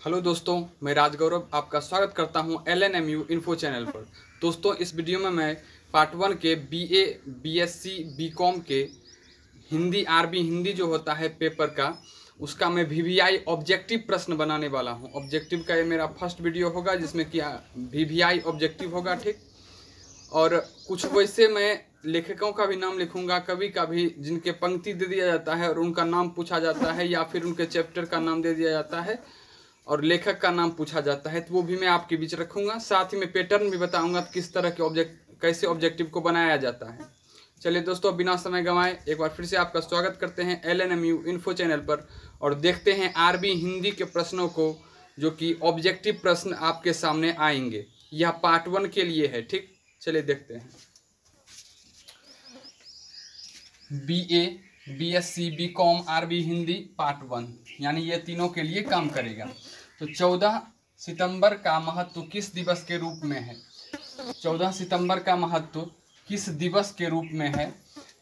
Hello दोस्तों, मैं राजगौरव आपका स्वागत करता हूं LNMU इन्फो चैनल पर। दोस्तों, इस वीडियो में मैं पार्ट 1 के BA, BSc, BCom के हिंदी आरबी हिंदी जो होता है पेपर का, उसका मैं VVI ऑब्जेक्टिव प्रश्न बनाने वाला हूं। ऑब्जेक्टिव का ये मेरा फर्स्ट वीडियो होगा जिसमें कि VVI ऑब्जेक्टिव होगा, ठीक। और कुछ वैसे मैं लेखकों का भी नाम लिखूंगा, कभी कभी जिनके पंक्ति दे दिया जाता है और उनका नाम पूछा जाता है, या फिर उनके चैप्टर का नाम दे दिया जाता है और लेखक का नाम पूछा जाता है, तो वो भी मैं आपके बीच रखूंगा। साथ ही मैं पैटर्न भी बताऊंगा किस तरह के कैसे ऑब्जेक्टिव को बनाया जाता है। चलिए दोस्तों, बिना समय गंवाए एक बार फिर से आपका स्वागत करते हैं LNMU इन्फो चैनल पर और देखते हैं आरबी हिंदी के प्रश्नों को, जो कि ऑब्जेक्टिव प्रश्न आपके सामने आएंगे। यह पार्ट 1 के लिए है, ठीक। चलिए देखते हैं। BA, BSc, BCom, RB Hindi part 1, यानी ये तीनों के लिए काम करेगा। तो 14 सितंबर का महत्व किस दिवस के रूप में है? 14 सितंबर का महत्व किस दिवस के रूप में है?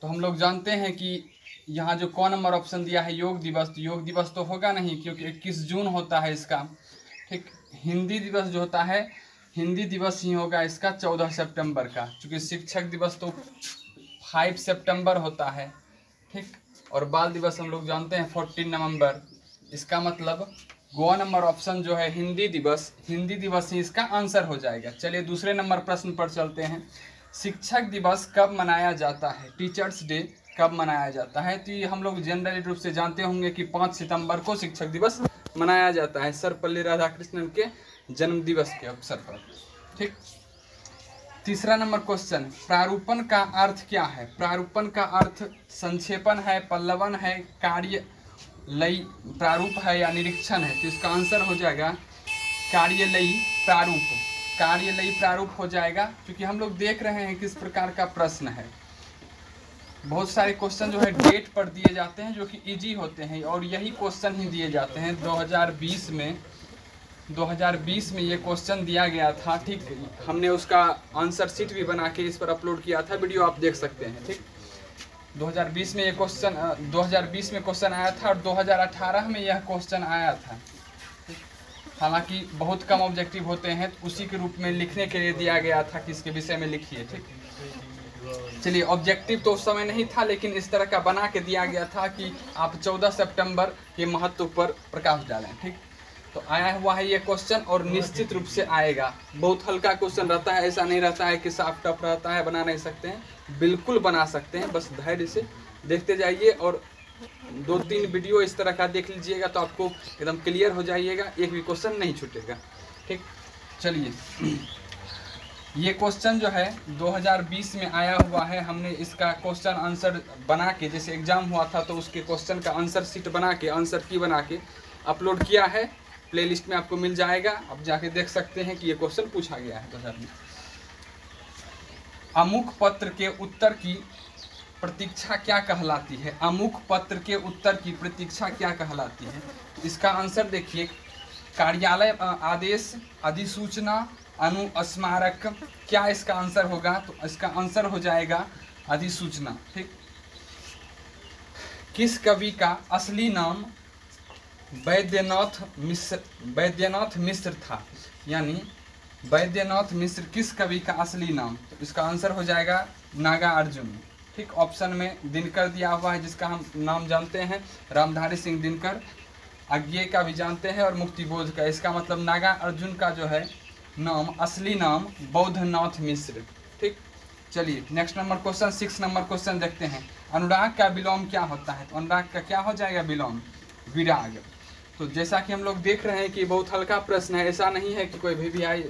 तो हम लोग जानते हैं कि यहाँ जो कौन नंबर ऑप्शन दिया है योग दिवस, तो योग दिवस तो होगा नहीं, क्योंकि 21 जून होता है इसका, ठीक। हिंदी दिवस जो होता है, हिंदी दिवस ही होगा इसका 14 सितंबर का, क्योंकि शिक्षक दिवस तो 5 सितंबर होता है, ठीक। और बाल दिवस हम लोग जानते हैं 14 नवंबर। इसका मतलब गो नंबर ऑप्शन जो है हिंदी दिवस ही इसका आंसर हो जाएगा। चलिए दूसरे नंबर प्रश्न पर चलते हैं। शिक्षक दिवस कब मनाया जाता है? टीचर्स डे कब मनाया जाता है? तो ये हम लोग जनरली रूप से जानते होंगे कि 5 सितंबर को शिक्षक दिवस मनाया जाता है, सर्वपल्ली राधाकृष्णन के जन्म दिवस के अवसर पर, ठीक। तीसरा नंबर क्वेश्चन, प्रारूपण का अर्थ क्या है? प्रारूपण का अर्थ संक्षेपण है, पल्लवन है, कार्यलयी प्रारूप है या निरीक्षण है? तो इसका आंसर हो जाएगा कार्यलयी प्रारूप। कार्यलयी प्रारूप हो जाएगा, क्योंकि हम लोग देख रहे हैं किस प्रकार का प्रश्न है। बहुत सारे क्वेश्चन जो है डेट पर दिए जाते हैं, जो कि इजी होते हैं, और यही क्वेश्चन ही दिए जाते हैं। 2020 में ये क्वेश्चन दिया गया था, ठीक। हमने उसका आंसर शीट भी बना के इस पर अपलोड किया था, वीडियो आप देख सकते हैं, ठीक। 2020 में ये क्वेश्चन 2020 में क्वेश्चन आया था और 2018 में यह क्वेश्चन आया था, ठीक। हालांकि बहुत कम ऑब्जेक्टिव होते हैं, तो उसी के रूप में लिखने के लिए दिया गया था कि इसके विषय में लिखिए, ठीक। चलिए, ऑब्जेक्टिव तो उस समय नहीं था, लेकिन इस तरह का बना के दिया गया था कि आप 14 सितंबर के महत्व पर प्रकाश डालें, ठीक। तो आया हुआ है ये क्वेश्चन, और निश्चित रूप से आएगा। बहुत हल्का क्वेश्चन रहता है, ऐसा नहीं रहता है कि साफ टफ रहता है, बना नहीं सकते हैं, बिल्कुल बना सकते हैं। बस धैर्य से देखते जाइए और 2-3 वीडियो इस तरह का देख लीजिएगा, तो आपको एकदम क्लियर हो जाइएगा, एक भी क्वेश्चन नहीं छूटेगा, ठीक। चलिए, ये क्वेश्चन जो है 2020 में आया हुआ है। हमने इसका क्वेश्चन आंसर बना के, जैसे एग्जाम हुआ था तो उसके क्वेश्चन का आंसर शीट बना के, आंसर की बना के अपलोड किया है। प्लेलिस्ट में आपको मिल जाएगा, आप जाके देख सकते हैं कि ये क्वेश्चन पूछा गया है 2020। अमुक पत्र के उत्तर की प्रतीक्षा क्या कहलाती है? अमुक पत्र के उत्तर की प्रतीक्षा क्या कहलाती है? इसका आंसर देखिए, कार्यालय आदेश, अधिसूचना, अनुस्मारक। क्या इसका आंसर होगा? तो इसका आंसर हो जाएगा अधिसूचना, ठीक। किस कवि का असली नाम वैद्यनाथ मिश्र था? यानी वैद्यनाथ मिश्र किस कवि का असली नाम? तो इसका आंसर हो जाएगा नागार्जुन, ठीक। ऑप्शन में दिनकर दिया हुआ है, जिसका हम नाम जानते हैं रामधारी सिंह दिनकर, अज्ञे का भी जानते हैं और मुक्तिबोध का। इसका मतलब नागार्जुन का जो है नाम, असली नाम बौद्धनाथ मिश्र, ठीक। चलिए next number question, 6 number question देखते हैं। अनुराग का विलोम क्या होता है? तो अनुराग का क्या हो जाएगा विलोम? विराग। तो जैसा कि हम लोग देख रहे हैं कि बहुत हल्का प्रश्न है, ऐसा नहीं है कि कोई VVI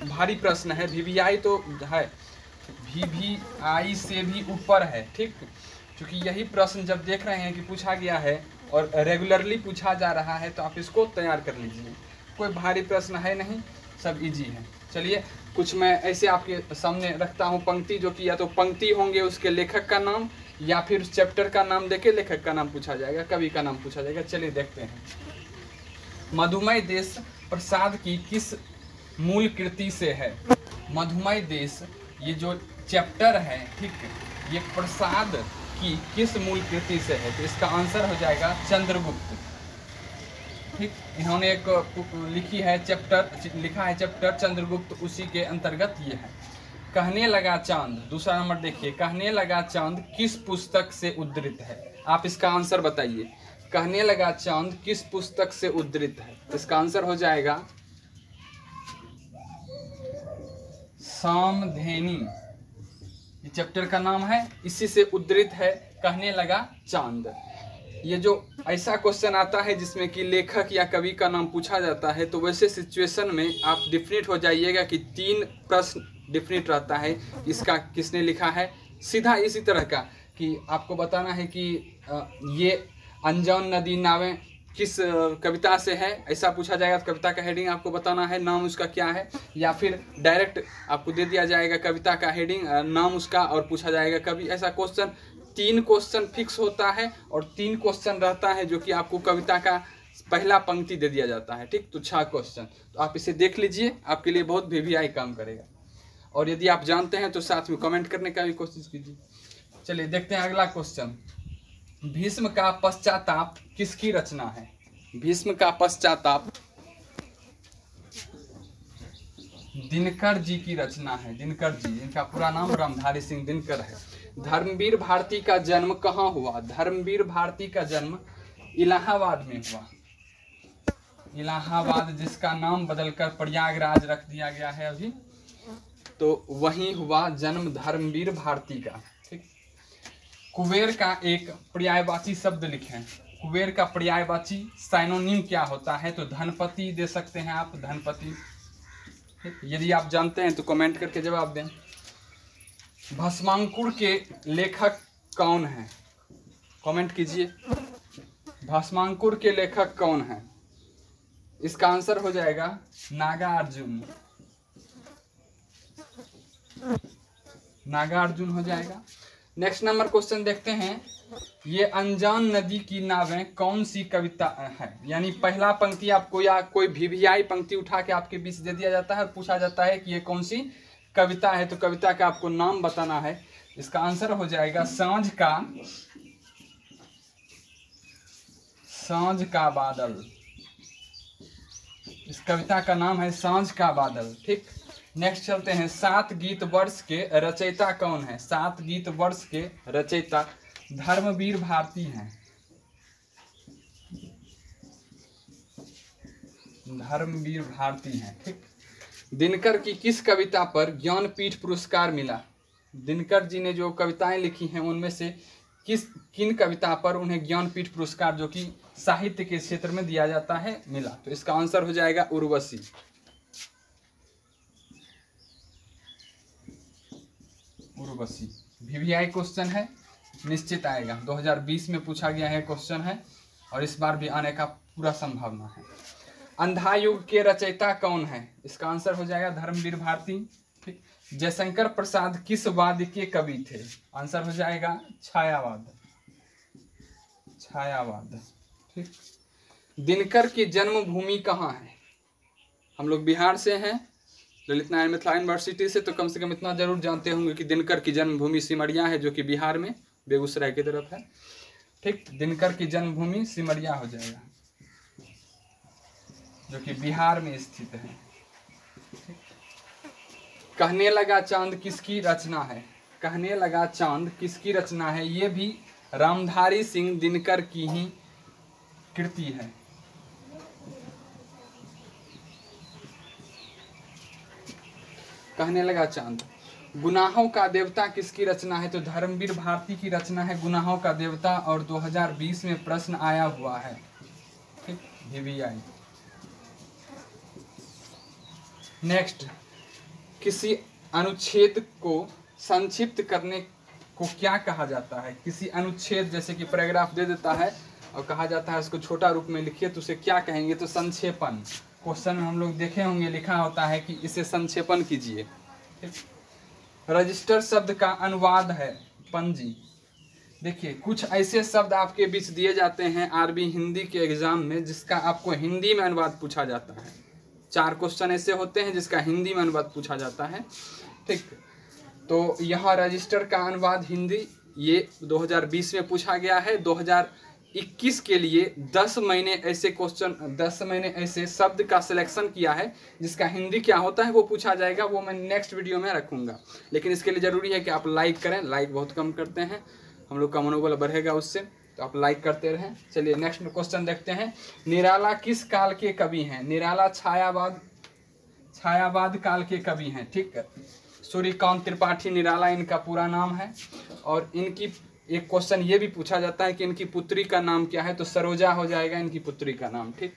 भारी प्रश्न है। VVI तो है, VVI से भी ऊपर है, ठीक। क्योंकि यही प्रश्न जब देख रहे हैं कि पूछा गया है और रेगुलरली पूछा जा रहा है, तो आप इसको तैयार कर लीजिए। कोई भारी प्रश्न है नहीं, सब इजी है। चलिए, कुछ मैं ऐसे आपके सामने रखता हूँ पंक्ति, जो कि या तो पंक्ति होंगे, उसके लेखक का नाम, या फिर चैप्टर का नाम देके लेखक का नाम पूछा जाएगा, कवि का नाम पूछा जाएगा। चलिए देखते हैं। मधुमय देश प्रसाद की किस मूल कृति से है? मधुमय देश, ये जो चैप्टर है, ठीक, ये प्रसाद की किस मूल कृति से है? तो इसका आंसर हो जाएगा चंद्रगुप्त। ठीक, इन्होंने एक लिखा है चैप्टर चंद्रगुप्त, उसी के अंतर्गत ये है। कहने लगा चांद, दूसरा नंबर देखिए, कहने लगा चांद किस पुस्तक से उद्धृत है? आप इसका आंसर बताइए। कहने लगा चांद किस पुस्तक से उद्धृत है? इसका आंसर हो जाएगा सामधेनी, ये चैप्टर का नाम है, इसी से उद्धृत है कहने लगा चांद। ये जो ऐसा क्वेश्चन आता है जिसमें कि लेखक या कवि का नाम पूछा जाता है, तो वैसे सिचुएशन में आप डिफिनिट हो जाइएगा कि 3 प्रश्न डिफिनिट रहता है, इसका किसने लिखा है। सीधा इसी तरह का कि आपको बताना है कि ये अनजान नदी नावें किस कविता से है, ऐसा पूछा जाएगा। तो कविता का हेडिंग आपको बताना है, नाम उसका क्या है, या फिर डायरेक्ट आपको दे दिया जाएगा कविता का हेडिंग, नाम उसका, और पूछा जाएगा कवि। ऐसा क्वेश्चन 3 क्वेश्चन फिक्स होता है और 3 क्वेश्चन रहता है जो कि आपको कविता का पहला पंक्ति दे दिया जाता है। ठीक, तो 6 क्वेश्चन, तो आप इसे देख लीजिए, आपके लिए बहुत VVI काम करेगा। और यदि आप जानते हैं तो साथ में कमेंट करने का भी कोशिश कीजिए। चलिए देखते हैं अगला क्वेश्चन। भीष्म का पश्चाताप किसकी रचना है? भीष्म का पश्चाताप दिनकर जी की रचना है। दिनकर जी, इनका पूरा नाम रामधारी सिंह दिनकर है। धर्मवीर भारती का जन्म कहाँ हुआ? धर्मवीर भारती का जन्म इलाहाबाद में हुआ। इलाहाबाद, जिसका नाम बदलकर प्रयागराज रख दिया गया है अभी, तो वहीं हुआ जन्म धर्मवीर भारती का। ठीक, कुबेर का एक पर्यायवाची शब्द लिखें। कुबेर का पर्यायवाची साइनोनिम क्या होता है? तो धनपति दे सकते हैं आप, धनपति। यदि आप जानते हैं तो कमेंट करके जवाब दें। भस्मांकुर के लेखक कौन हैं? कमेंट कीजिए। भस्मांकुर के लेखक कौन हैं? इसका आंसर हो जाएगा नागार्जुन। नागार्जुन हो जाएगा। नेक्स्ट नंबर क्वेश्चन देखते हैं। ये अनजान नदी की नावें कौन सी कविता है? यानी पहला पंक्ति आपको या कोई VVI पंक्ति उठा के आपके बीच दे दिया जाता है और पूछा जाता है कि ये कौन सी कविता है, तो कविता का आपको नाम बताना है। इसका आंसर हो जाएगा सांझ का बादल। इस कविता का नाम है सांझ का बादल। ठीक, नेक्स्ट चलते हैं। 7 गीत वर्ष के रचयिता कौन है? 7 गीत वर्ष के रचयिता धर्मवीर भारती हैं। धर्मवीर भारती हैं। ठीक, दिनकर की किस कविता पर ज्ञानपीठ पुरस्कार मिला? दिनकर जी ने जो कविताएं लिखी हैं उनमें से किन कविता पर उन्हें ज्ञानपीठ पुरस्कार, जो कि साहित्य के क्षेत्र में दिया जाता है, मिला? तो इसका आंसर हो जाएगा उर्वशी। उर्वशी VVI क्वेश्चन है, निश्चित आएगा। 2020 में पूछा गया है क्वेश्चन है और इस बार भी आने का पूरा संभावना है। अंधा युग के रचयिता कौन है? इसका आंसर हो जाएगा धर्मवीर भारती। ठीक, जयशंकर प्रसाद किस वाद के कवि थे? आंसर हो जाएगा छायावाद। छायावाद। ठीक, दिनकर की जन्मभूमि कहाँ है? हम लोग बिहार से हैं, ललित नारायण मिथिला यूनिवर्सिटी से, तो कम से कम इतना जरूर जानते होंगे कि दिनकर की जन्मभूमि सिमरिया है, जो कि बिहार में बेगूसराय की तरफ है। ठीक, दिनकर की जन्मभूमि सिमरिया हो जाएगा, जो कि बिहार में स्थित है। कहने लगा चांद किसकी रचना है? कहने लगा चांद किसकी रचना है? ये भी रामधारी सिंह दिनकर की ही कृति है। कहने लगा चांद। गुनाहों का देवता किसकी रचना है? तो धर्मवीर भारती की रचना है गुनाहों का देवता, और 2020 में प्रश्न आया हुआ है। ठीक, VVI। नेक्स्ट, किसी अनुच्छेद को संक्षिप्त करने को क्या कहा जाता है? किसी अनुच्छेद, जैसे कि पैराग्राफ दे देता है और कहा जाता है उसको छोटा रूप में लिखिए, तो उसे क्या कहेंगे? तो संक्षेपण। क्वेश्चन में हम लोग देखे होंगे लिखा होता है कि इसे संक्षेपण कीजिए। रजिस्टर शब्द का अनुवाद है पंजी। देखिए, कुछ ऐसे शब्द आपके बीच दिए जाते हैं आरबी हिंदी के एग्जाम में, जिसका आपको हिंदी में अनुवाद पूछा जाता है। 4 क्वेश्चन ऐसे होते हैं जिसका हिंदी में अनुवाद पूछा जाता है। ठीक, तो यहाँ रजिस्टर का अनुवाद हिंदी ये 2020 में पूछा गया है। 21 के लिए 10 मैंने ऐसे क्वेश्चन 10 मैंने ऐसे शब्द का सिलेक्शन किया है जिसका हिंदी क्या होता है वो पूछा जाएगा, वो मैं नेक्स्ट वीडियो में रखूँगा। लेकिन इसके लिए ज़रूरी है कि आप लाइक करें, लाइक बहुत कम करते हैं, हम लोग का मनोबल बढ़ेगा उससे, तो आप लाइक करते रहें। चलिए नेक्स्ट क्वेश्चन देखते हैं। निराला किस काल के कवि हैं? निराला छायावाद काल के कवि हैं, ठीक है। सूर्यकांत त्रिपाठी निराला इनका पूरा नाम है। और इनकी एक क्वेश्चन ये भी पूछा जाता है कि इनकी पुत्री का नाम क्या है, तो सरोजा हो जाएगा इनकी पुत्री का नाम, ठीक।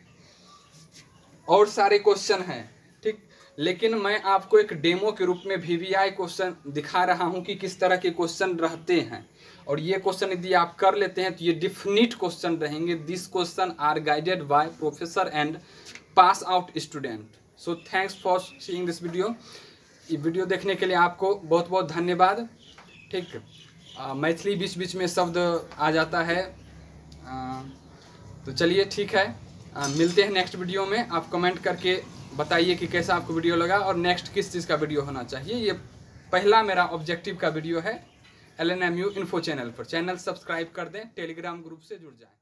और सारे क्वेश्चन हैं, ठीक, लेकिन मैं आपको एक डेमो के रूप में VVI क्वेश्चन दिखा रहा हूं कि किस तरह के क्वेश्चन रहते हैं। और ये क्वेश्चन यदि आप कर लेते हैं तो ये डिफिनिट क्वेश्चन रहेंगे। This question are guided by professor and pass out student. So thanks for seeing this video. ये वीडियो देखने के लिए आपको बहुत बहुत धन्यवाद, ठीक। मैथिली बीच बीच में शब्द आ जाता है, तो चलिए ठीक है, मिलते हैं नेक्स्ट वीडियो में। आप कमेंट करके बताइए कि कैसा आपको वीडियो लगा और नेक्स्ट किस चीज़ का वीडियो होना चाहिए। ये पहला मेरा ऑब्जेक्टिव का वीडियो है LNMU इन्फो चैनल पर। चैनल सब्सक्राइब कर दें, टेलीग्राम ग्रुप से जुड़ जाएं।